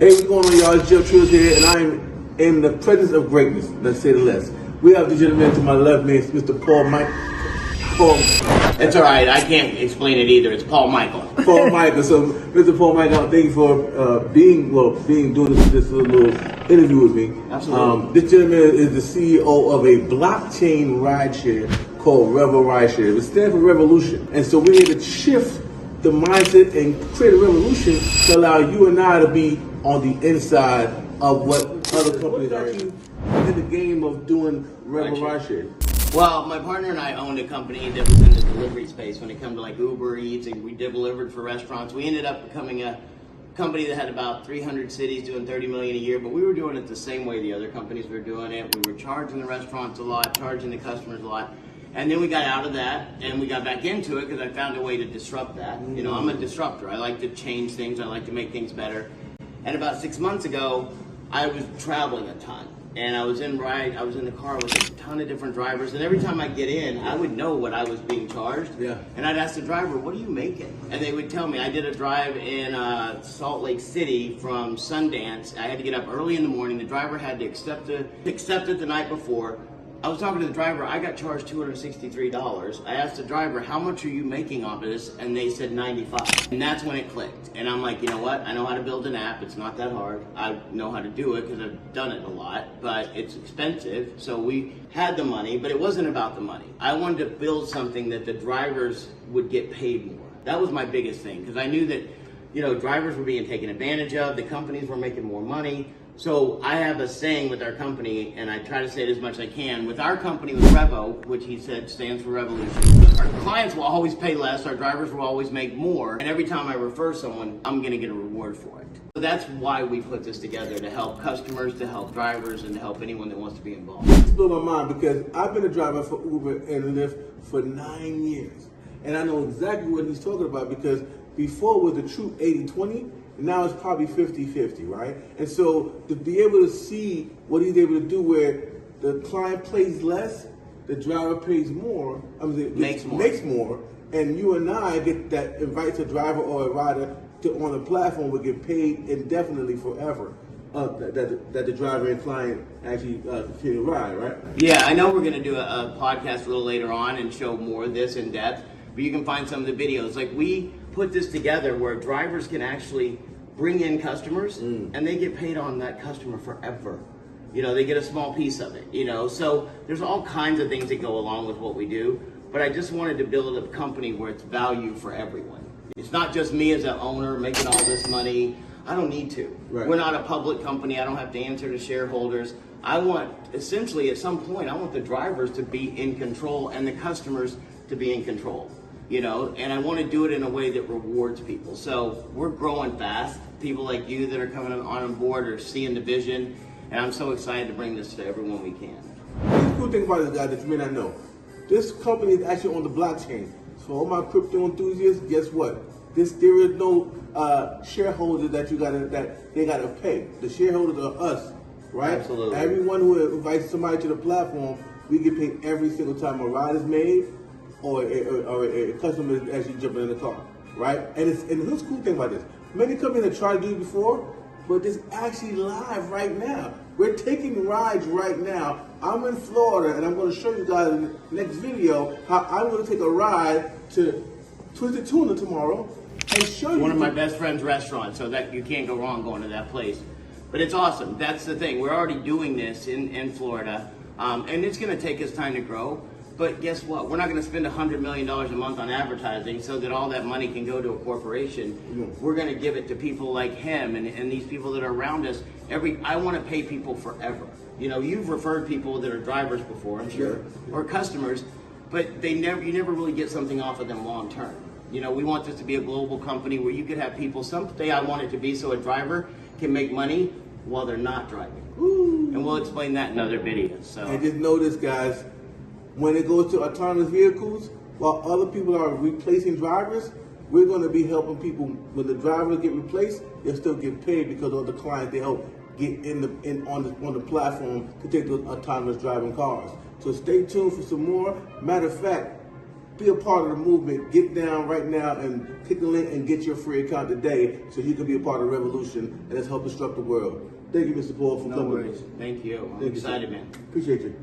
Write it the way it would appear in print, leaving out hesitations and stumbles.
Hey, what's going on, y'all? It's Jeff Trills here, and I am in the presence of greatness, let's say the least. We have the gentleman to my left, man, Mr. Paul It's all right. I can't explain it either. It's Paul MIKEL. Paul MIKEL. So, Mr. Paul MIKEL, thank you for doing this little interview with me. Absolutely. This gentleman is the CEO of a blockchain rideshare called Revo Rideshare. It stands for revolution, and so we're here to shift the mindset and create a revolution to allow you and I to be on the inside of what other companies are in the game of doing Revo Rideshare. Well, my partner and I owned a company that was in the delivery space when it came to like Uber Eats, and we delivered for restaurants. We ended up becoming a company that had about 300 cities doing 30 million a year, but we were doing it the same way the other companies were doing it. We were charging the restaurants a lot, charging the customers a lot. And then we got out of that and we got back into it because I found a way to disrupt that. You know, I'm a disruptor. I like to change things. I like to make things better. And about 6 months ago, I was traveling a ton. And I was in the car with a ton of different drivers. And every time I get in, I would know what I was being charged. Yeah. And I'd ask the driver, what are you making? And they would tell me. I did a drive in Salt Lake City from Sundance. I had to get up early in the morning. The driver had to accept it the night before. I was talking to the driver, I got charged $263. I asked the driver, how much are you making off of this? And they said 95. And that's when it clicked. And I'm like, you know what? I know how to build an app. It's not that hard. I know how to do it because I've done it a lot, but it's expensive. So we had the money, but it wasn't about the money. I wanted to build something that the drivers would get paid more. That was my biggest thing because I knew that, you know, drivers were being taken advantage of. The companies were making more money. So I have a saying with our company, and I try to say it as much as I can. With our company, with Revo, which he said stands for revolution, our clients will always pay less, our drivers will always make more, and every time I refer someone, I'm going to get a reward for it. So that's why we put this together, to help customers, to help drivers, and to help anyone that wants to be involved. It's blew my mind because I've been a driver for Uber and Lyft for 9 years. And I know exactly what he's talking about because before it was the true 80-20, now it's probably 50-50, right? And so to be able to see what he's able to do where the client pays less, the driver pays more, makes more, and you and I get that invites a driver or a rider on the platform will get paid indefinitely forever. That the driver and client actually continue to ride, right? Yeah, I know we're going to do a podcast a little later on and show more of this in depth, but you can find some of the videos. Like we put this together where drivers can actually bring in customers and they get paid on that customer forever. You know, they get a small piece of it, you know. So there's all kinds of things that go along with what we do, but I just wanted to build a company where it's value for everyone. It's not just me as an owner making all this money. I don't need to. Right. We're not a public company. I don't have to answer to shareholders. I want, essentially, at some point, I want the drivers to be in control and the customers to be in control. You know, and I want to do it in a way that rewards people. So we're growing fast. People like you that are coming on board are seeing the vision, and I'm so excited to bring this to everyone we can. The cool thing about this guy that you may not know, this company is actually on the blockchain. So all my crypto enthusiasts, guess what? There is no shareholder that they gotta pay. The shareholders are us, right? Absolutely. Everyone who invites somebody to the platform, we get paid every single time a ride is made. Or a customer is actually jumping in the car, right? And here's the cool thing about this. Many companies have tried to do it before, but it's actually live right now. We're taking rides right now. I'm in Florida, and I'm going to show you guys in the next video how I'm going to take a ride to Twisted Tuna tomorrow and show you. One of my best friend's restaurants, so that you can't go wrong going to that place. But it's awesome. That's the thing. We're already doing this in Florida, and it's going to take us time to grow. But guess what? We're not going to spend $100 million a month on advertising so that all that money can go to a corporation. Mm-hmm. We're going to give it to people like him and these people that are around us. I want to pay people forever. You know, you've referred people that are drivers before, I'm sure, or customers, but you never really get something off of them long term. You know, we want this to be a global company where you could have people. Someday I want it to be so a driver can make money while they're not driving. Ooh. And we'll explain that in other videos. So. And just know this, guys. When it goes to autonomous vehicles, while other people are replacing drivers, we're going to be helping people. When the drivers get replaced, they'll still get paid because of the clients they help get on the platform to take those autonomous driving cars. So stay tuned for some more. Matter of fact, be a part of the movement. Get down right now and click the link and get your free account today so you can be a part of the revolution and let's help disrupt the world. Thank you, Mr. Paul, for No coming. worries. Thank you. I'm excited, man. Appreciate you.